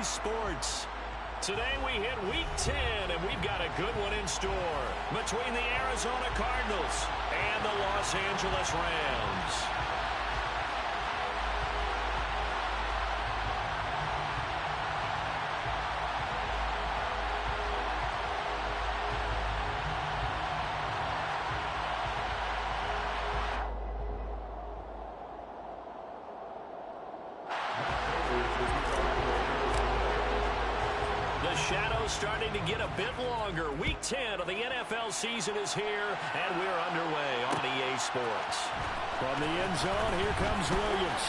Sports. Today we hit Week 10, and we've got a good one in store between the Arizona Cardinals and the Los Angeles Rams. Shadows starting to get a bit longer. Week 10 of the NFL season is here, and we're underway on EA Sports. From the end zone, here comes Williams.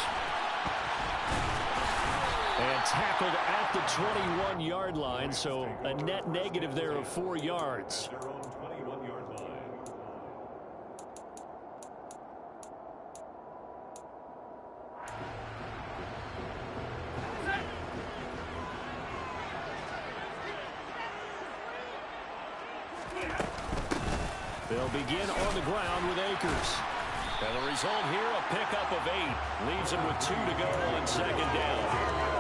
And tackled at the 21-yard line, so a net negative there of 4 yards. They'll begin on the ground with Akers. And the result here, a pickup of 8. Leaves them with 2 to go on second down.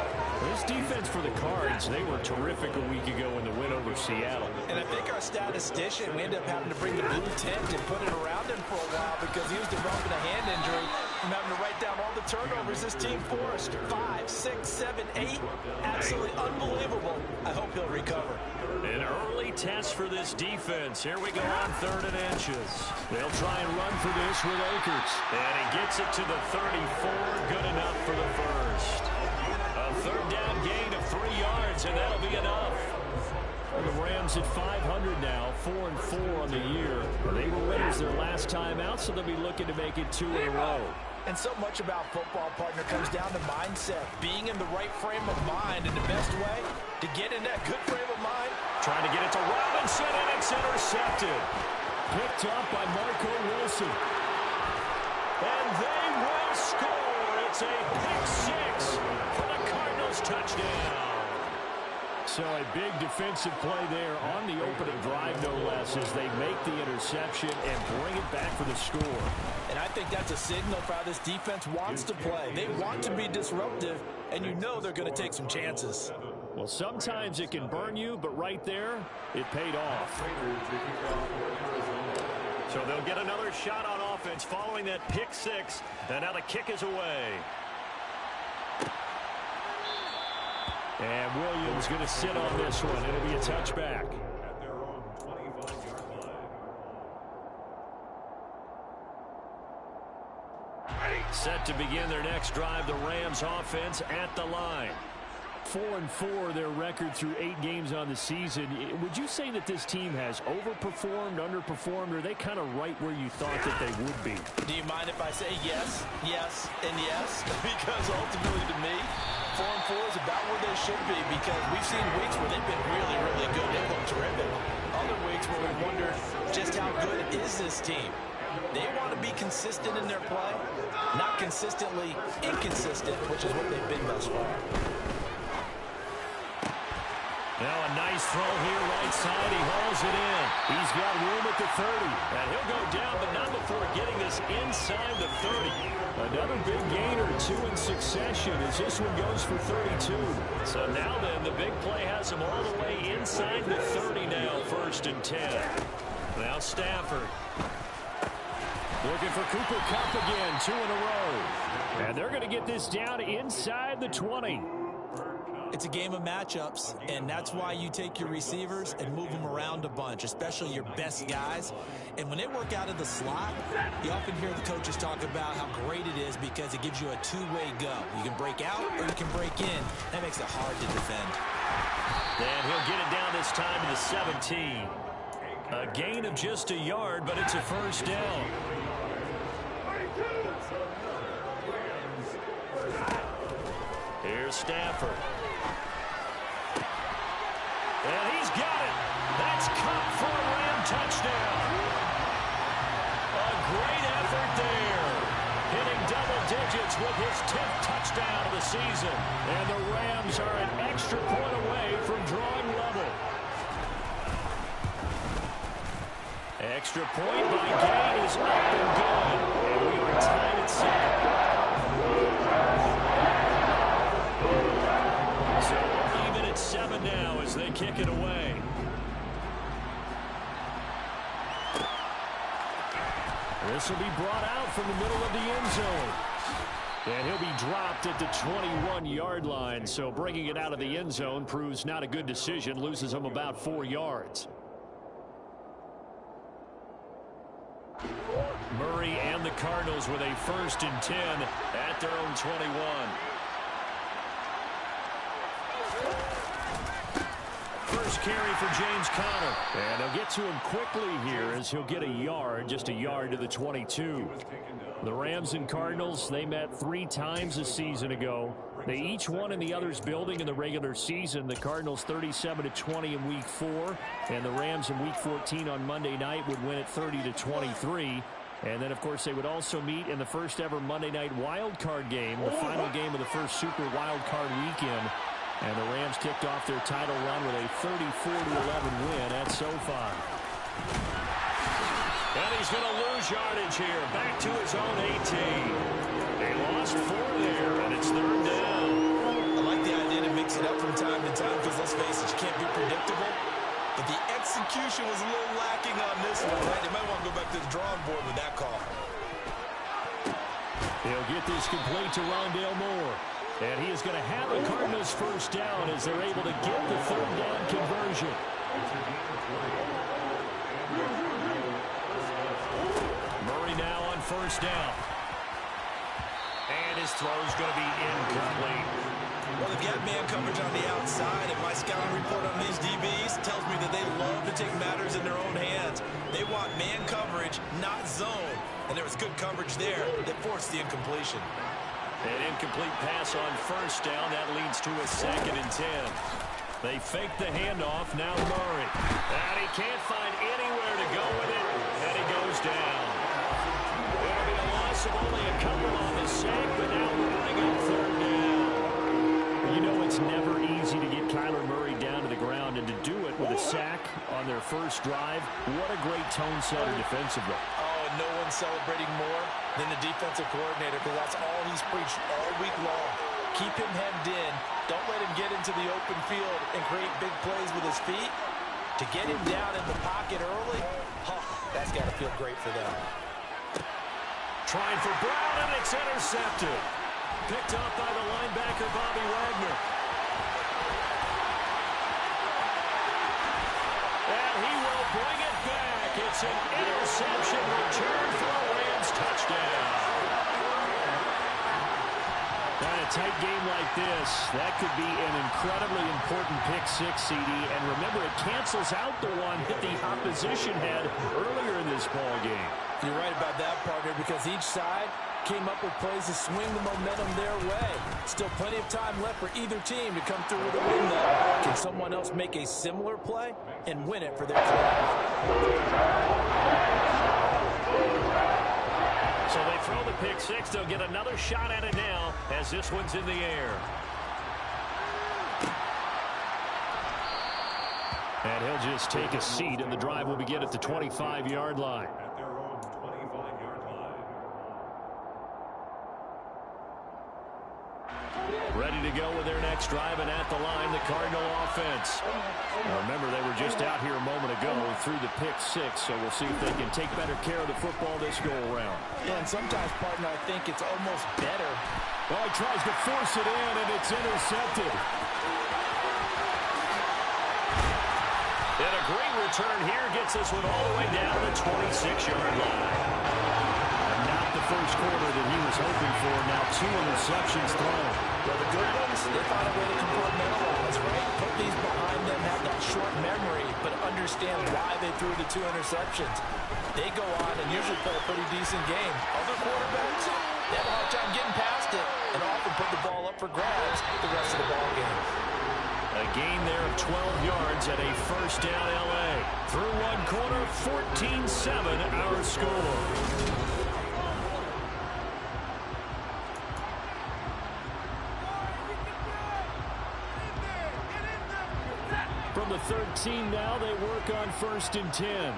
This defense for the Cards, they were terrific a week ago in the win over Seattle. And I think our statistician, we ended up having to bring the blue tent and put it around him for a while because he was developing a hand injury from having to write down all the turnovers this team forced. 5, 6, 7, 8. Absolutely unbelievable. I hope he'll recover. An early test for this defense. Here we go on 3rd and inches. They'll try and run for this with Akers. And he gets it to the 34. Good enough for the first. A 3rd down gain of 3 yards, and that'll be enough. Well, the Rams at 500 now, 4-4 on the year. They were winners their last time out, so they'll be looking to make it 2 in a row. And so much about football, partner, comes down to mindset. Being in the right frame of mind, and the best way to get in that good frame of mind. Trying to get it to Robinson, and it's intercepted. Picked up by Marco Wilson. And they will score. It's a pick 6 for the Cardinals touchdown. So a big defensive play there on the opening drive, no less, as they make the interception and bring it back for the score. And I think that's a signal for how this defense wants to play. They want to be disruptive, and you know they're going to take some chances. Well, sometimes it can burn you, but right there, it paid off. So they'll get another shot on offense following that pick 6, and now the kick is away. And Williams going to sit on this one. It'll be a touchback. Set to begin their next drive, the Rams offense at the line. 4-4 their record through 8 games on the season. Would you say that this team has overperformed, underperformed, or are they kind of right where you thought that they would be? Do you mind if I say yes, yes, and yes? Because ultimately to me, 4-4 is about where they should be because we've seen weeks where they've been really, really good. They've looked terrific. Other weeks where we wondered just how good is this team. They want to be consistent in their play, not consistently inconsistent, which is what they've been thus far. Now a nice throw here right side. He hauls it in. He's got room at the 30. And he'll go down, but not before getting this inside the 30. Another big gainer, 2 in succession as this one goes for 32. So now then, the big play has him all the way inside the 30 now, 1st and 10. Now Stafford. Looking for Cooper Kupp again, 2 in a row. And they're going to get this down inside the 20. It's a game of matchups, and that's why you take your receivers and move them around a bunch, especially your best guys. And when they work out of the slot, you often hear the coaches talk about how great it is because it gives you a two-way go. You can break out or you can break in. That makes it hard to defend. And he'll get it down this time to the 17. A gain of just a yard, but it's a 1st down. Here's Stafford. And he's got it. That's Kupp for a Ram touchdown. A great effort there. Hitting double digits with his 10th touchdown of the season. And the Rams are an extra point away from drawing level. Extra point by Gay is up and good. And we are tied at 7. So they kick it away. This will be brought out from the middle of the end zone. And he'll be dropped at the 21-yard line. So bringing it out of the end zone proves not a good decision. Loses him about 4 yards. Murray and the Cardinals with a 1st and 10 at their own 21. First carry for James Conner. And they'll get to him quickly here as he'll get a yard, just a yard to the 22. The Rams and Cardinals, they met 3 times a season ago. They each won in the other's building in the regular season. The Cardinals 37-20 in Week 4, and the Rams in Week 14 on Monday night would win it 30-23. And then, of course, they would also meet in the first ever Monday night wild card game, the final game of the first Super Wild Card weekend. And the Rams kicked off their title run with a 34-11 win at SoFi. And he's going to lose yardage here. Back to his own 18. They lost 4 there, and it's 3rd down. I like the idea to mix it up from time to time because, let's face it, you can't be predictable. But the execution was a little lacking on this one, right? They might want to go back to the drawing board with that call. They'll get this complete to Rondale Moore. And he is going to have a Cardinals 1st down as they're able to get the 3rd down conversion. Murray now on 1st down. And his throw is going to be incomplete. Well, they've got man coverage on the outside, and my scouting report on these DBs tells me that they love to take matters in their own hands. They want man coverage, not zone. And there was good coverage there that forced the incompletion. An incomplete pass on 1st down. That leads to a 2nd and 10. They fake the handoff. Now Murray. And he can't find anywhere to go with it. And he goes down. It'll be a loss of only a couple on the sack, but now we're bringing up 3rd down. You know it's never easy to get Kyler Murray down to the ground, and to do it with a sack on their first drive, what a great tone setter defensively. Oh, and no one's celebrating more than the defensive coordinator, because that's all he's preached all week long. Keep him hemmed in. Don't let him get into the open field and create big plays with his feet. To get him down in the pocket early, that's got to feel great for them. Trying for Brown, and it's intercepted. Picked up by the linebacker, Bobby Wagner. And he will bring it back. It's an interception return for a Rams touchdown. In a tight game like this, that could be an incredibly important pick 6, CD. And remember, it cancels out the one that the opposition had earlier in this ball game. You're right about that, partner, because each side came up with plays to swing the momentum their way. Still plenty of time left for either team to come through with a win, though. Can someone else make a similar play and win it for their club? So they throw the pick 6. They'll get another shot at it now as this one's in the air. And he'll just take a seat, and the drive will begin at the 25-yard line. Ready to go with their next drive, and at the line, the Cardinal offense. Now remember, they were just out here a moment ago through the pick 6, so we'll see if they can take better care of the football this go-around. Yeah, and sometimes, partner, I think it's almost better. Well, he tries to force it in, and it's intercepted. And a great return here gets this one all the way down the 26-yard line. Not the first quarter that he was hoping for. Now 2 interceptions thrown. Well, the good ones, they found a way to compartmentalize, right? Put these behind them, have that short memory, but understand why they threw the 2 interceptions. They go on and usually play a pretty decent game. Other quarterbacks, they have a hard time getting past it and often put the ball up for grabs the rest of the ball game. A gain there of 12 yards at a 1st down LA. Through one quarter, 14-7 our score. From the 13 now, they work on 1st and 10.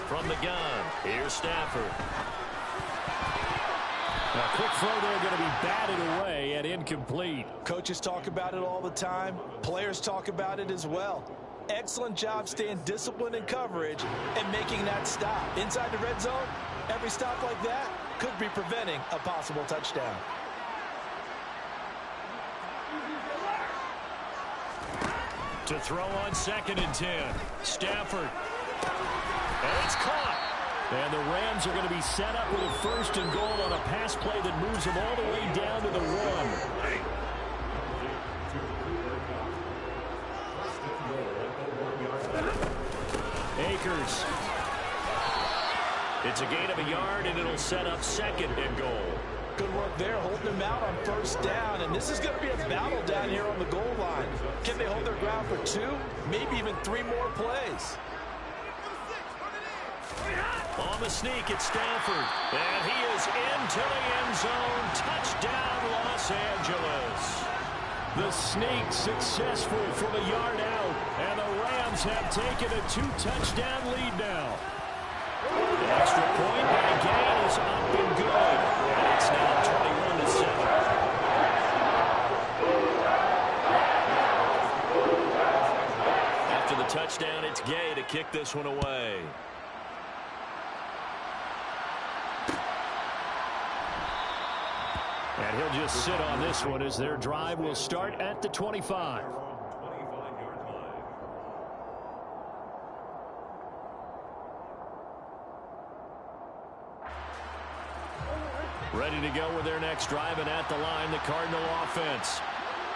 From the gun, here's Stafford. A quick throw there going to be batted away and incomplete. Coaches talk about it all the time. Players talk about it as well. Excellent job staying disciplined in coverage and making that stop. Inside the red zone, every stop like that could be preventing a possible touchdown. To throw on 2nd and 10. Stafford. And it's caught. And the Rams are going to be set up with a 1st and goal on a pass play that moves them all the way down to the 1. Akers. It's a gain of a yard, and it'll set up 2nd and goal. Good work there, holding them out on 1st down. And this is going to be a battle down here on the goal line. Can they hold their ground for 2, maybe even 3 more plays? On the sneak, it's Stafford. And he is into the end zone. Touchdown, Los Angeles. The sneak successful from a yard out. And the Rams have taken a 2-touchdown lead now. The extra point by Gain is up and good. And it's now 21-7. After the touchdown, it's Gay to kick this one away. And he'll just sit on this one as their drive will start at the 25. Ready to go with their next drive, and at the line, the Cardinal offense.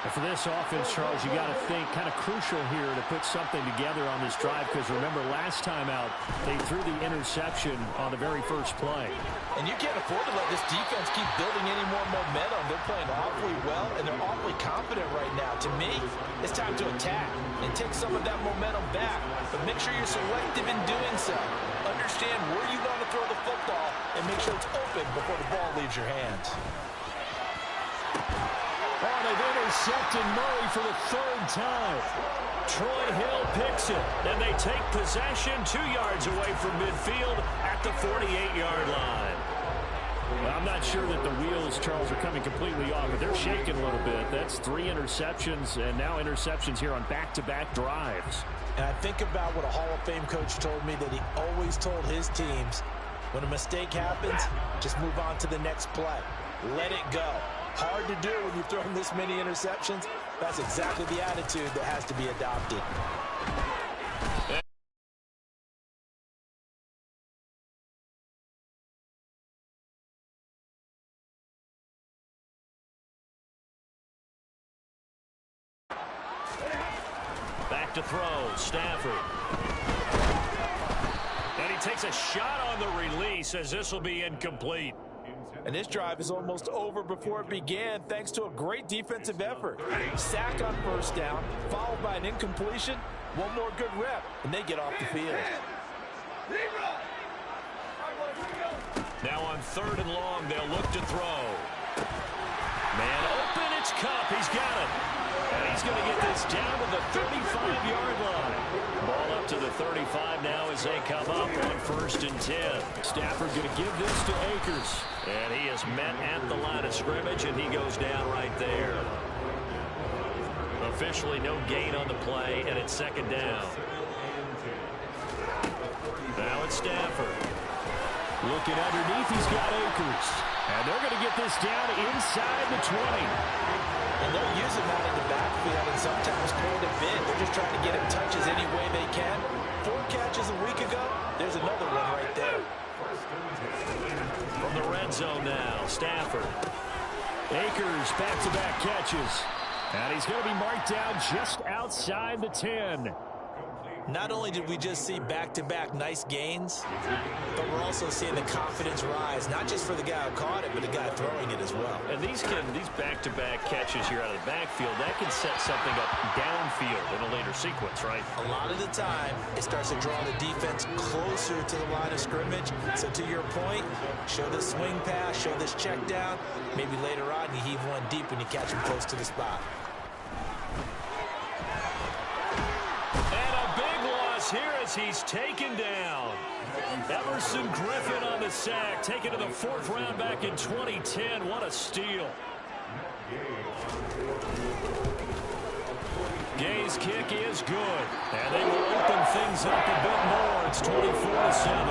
And for this offense, Charles, you got to think kind of crucial here to put something together on this drive, because remember last time out they threw the interception on the very first play. And you can't afford to let this defense keep building any more momentum. They're playing awfully well, and they're awfully confident right now. To me, it's time to attack and take some of that momentum back. But make sure you're selective in doing so. Understand where you want to throw the football and make sure it's open before the ball leaves your hands. Oh, they've intercepted Murray for the 3rd time. Troy Hill picks it, and they take possession 2 yards away from midfield at the 48-yard line. Well, I'm not sure that the wheels, Charles, are coming completely off, but they're shaking a little bit. That's 3 interceptions, and now interceptions here on back-to-back drives. And I think about what a Hall of Fame coach told me, that he always told his teams, when a mistake happens, just move on to the next play. Let it go. Hard to do when you've thrown this many interceptions. That's exactly the attitude that has to be adopted. Back to throw, Stafford. And he takes a shot on the release as this will be incomplete. And this drive is almost over before it began, thanks to a great defensive effort. Sack on 1st down, followed by an incompletion. One more good rep, and they get off the field. Now on 3rd and long, they'll look to throw. Man open, it's Kupp. He's got it. And he's going to get this down to the 35-yard line. Ball up to the 35 now as they come up on 1st and 10. Stafford going to give this to Akers. And he is met at the line of scrimmage, and he goes down right there. Officially no gain on the play, and it's 2nd down. Now it's Stafford. Looking underneath, he's got Akers. And they're going to get this down inside the 20. And they'll use him out in the backfield and sometimes quite a bit. They're just trying to get him touches any way they can. 4 catches a week ago. There's another one right there. From the red zone now, Stafford. Akers back-to-back catches. And he's going to be marked down just outside the 10. Not only did we just see back-to-back nice gains, but we're also seeing the confidence rise, not just for the guy who caught it, but the guy throwing it as well. And these back-to-back catches here out of the backfield, that can set something up downfield in a later sequence, right? A lot of the time, it starts to draw the defense closer to the line of scrimmage. So to your point, show this swing pass, show this check down. Maybe later on, you heave one deep when you catch him close to the spot. yards here as he's taken down. Emerson Griffin on the sack, taken to the 4th round back in 2010. What a steal. Gay's kick is good, and they will open things up a bit more. It's 24-7.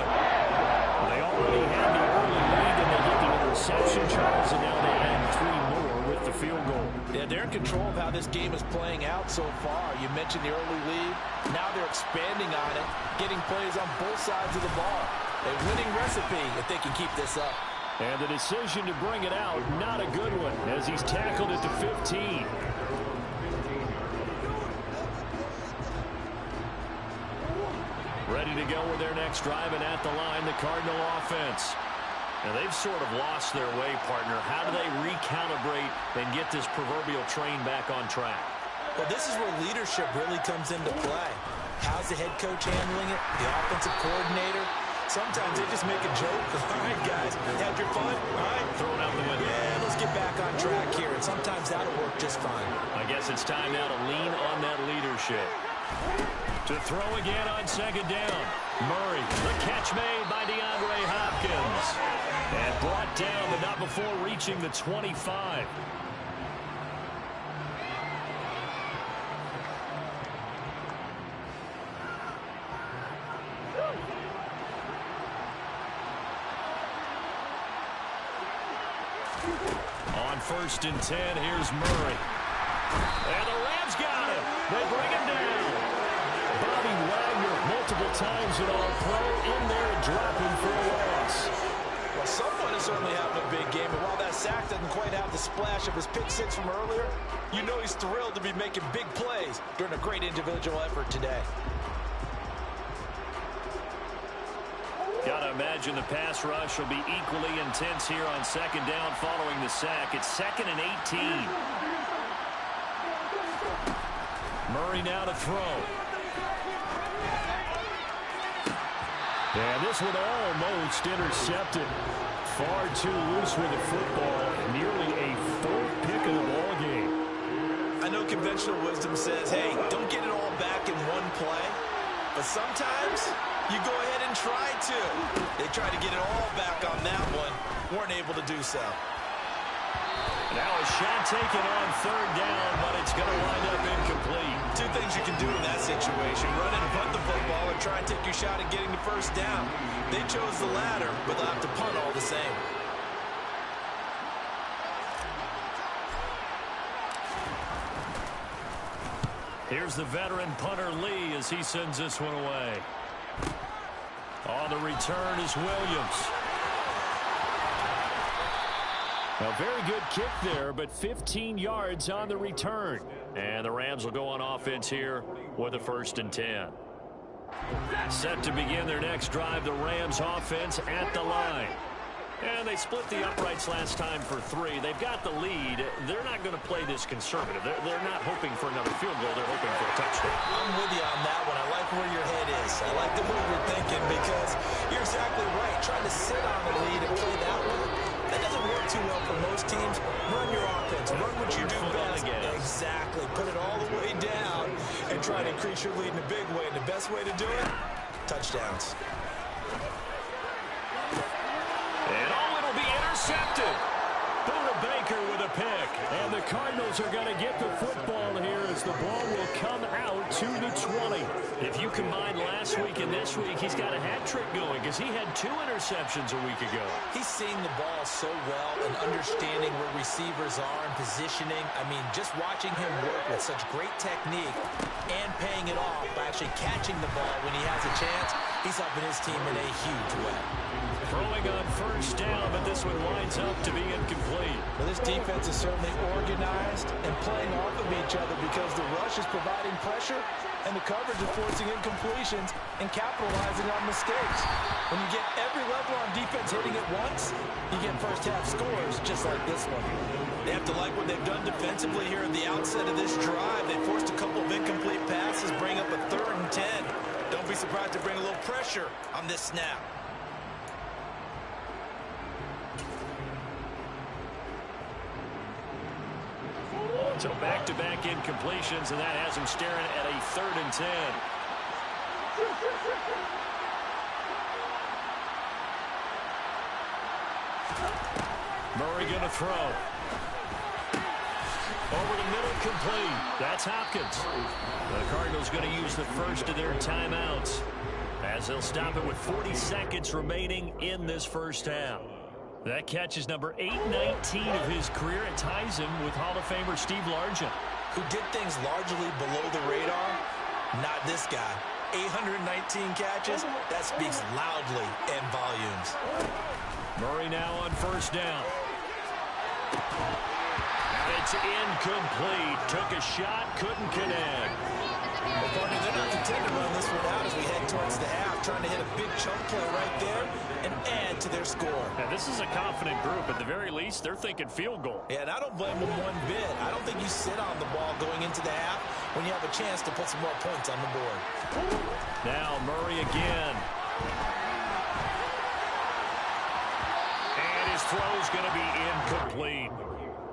They already had the early lead, and they get the interception, Charles, and now they add 3 more with the field goal. Yeah, they're in control of how this game is playing out so far. You mentioned the early lead. Now they're expanding on it, getting plays on both sides of the ball. A winning recipe if they can keep this up. And the decision to bring it out, not a good one, as he's tackled at the 15. Ready to go with their next drive, and at the line, the Cardinal offense. Now, they've sort of lost their way, partner. How do they recalibrate and get this proverbial train back on track? Well, this is where leadership really comes into play. How's the head coach handling it? The offensive coordinator? Sometimes they just make a joke. All right, guys, had your fun? All right, throw it out the window. Yeah, let's get back on track here. And sometimes that'll work just fine. I guess it's time now to lean on that leadership. To throw again on 2nd down. Murray, the catch made by DeAndre Hopkins. And brought down, but not before reaching the 25. On 1st and 10, here's Murray. And the Rams got it. They bring him down. Bobby Wagner, multiple times at All-Pro, in there and dropping for a loss. Well, someone is certainly having a big game, and while that sack doesn't quite have the splash of his pick six from earlier, you know he's thrilled to be making big plays during a great individual effort today. Got to imagine the pass rush will be equally intense here on 2nd down following the sack. It's 2nd and 18. Murray now to throw. And this one almost intercepted. Far too loose with the football. Nearly a 4th pick of the ball game. I know conventional wisdom says, hey, don't get it all back in one play. But sometimes you go ahead and try to. They tried to get it all back on that one. Weren't able to do so. Now a shot taken on 3rd down, but it's going to wind up incomplete. 2 things you can do in that situation. Run and punt the football or try and take your shot at getting the 1st down. They chose the latter, but they'll have to punt all the same. Here's the veteran punter Lee as he sends this one away. On the return is Williams. A very good kick there, but 15 yards on the return. And the Rams will go on offense here with a 1st and 10. Set to begin their next drive, the Rams offense at the line. And they split the uprights last time for 3. They've got the lead. They're not going to play this conservative. They're not hoping for another field goal. They're hoping for a touchdown. I'm with you on that one. I like where your head is. I like the way you're thinking because you're exactly right. Trying to sit on the lead and play that one, that doesn't work too well for most teams. Run your offense. Run what you do best. Exactly. Put it all the way down and try to increase your lead in a big way. And the best way to do it, touchdowns. And it'll be intercepted. Buda Baker with a pick. And the Cardinals are going to get the football here as the ball will come out to the 20. If you combine last week and this week, he's got a hat trick going because he had 2 interceptions a week ago. He's seeing the ball so well and understanding where receivers are and positioning. I mean, just watching him work with such great technique and paying it off by actually catching the ball when he has a chance, he's helping his team in a huge way. Throwing on 1st down, but this one winds up to be incomplete. Well, this defense is certainly organized and playing off of each other because the rush is providing pressure and the coverage is forcing incompletions and capitalizing on mistakes. When you get every level on defense hitting it once, you get first-half scores just like this one. They have to like what they've done defensively here at the outset of this drive. They forced a couple of incomplete passes, bring up a 3rd and 10. Don't be surprised to bring a little pressure on this snap. So back-to-back incompletions, and that has him staring at a 3rd and 10. Murray going to throw. Over the middle, complete. That's Hopkins. The Cardinals going to use the first of their timeouts as they'll stop it with 40 seconds remaining in this first half. That catch is number 819 of his career. It ties him with Hall of Famer Steve Largent, who did things largely below the radar. Not this guy. 819 catches. That speaks loudly in volumes. Murray now on first down. And it's incomplete. Took a shot, couldn't connect. Well, partner, they're not content to run this one out as we head towards the half, trying to hit a big chunk play right there and add to their score. Now, this is a confident group. At the very least, they're thinking field goal. Yeah, and I don't blame them one bit. I don't think you sit on the ball going into the half when you have a chance to put some more points on the board. Now Murray again. And his throw's going to be incomplete.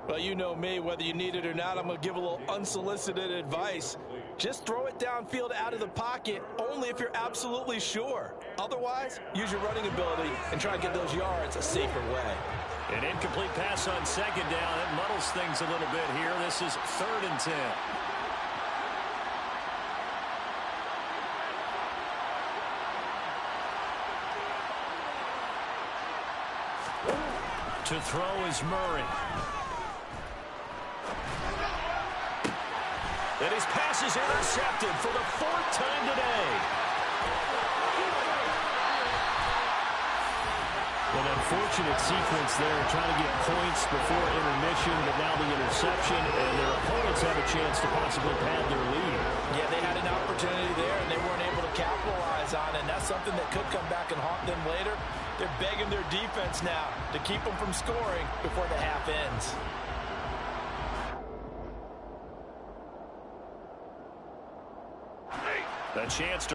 Well, you know me, whether you need it or not, I'm going to give a little unsolicited advice. Just throw it downfield out of the pocket, only if you're absolutely sure. Otherwise, use your running ability and try and get those yards a safer way. An incomplete pass on second down. It muddles things a little bit here. This is 3rd and 10. To throw is Murray. And his pass is intercepted for the 4th time today. An unfortunate sequence there, trying to get points before intermission, but now the interception, and their opponents have a chance to possibly pad their lead. Yeah, they had an opportunity there, and they weren't able to capitalize on it, and that's something that could come back and haunt them later. They're begging their defense now to keep them from scoring before the half ends. A chance to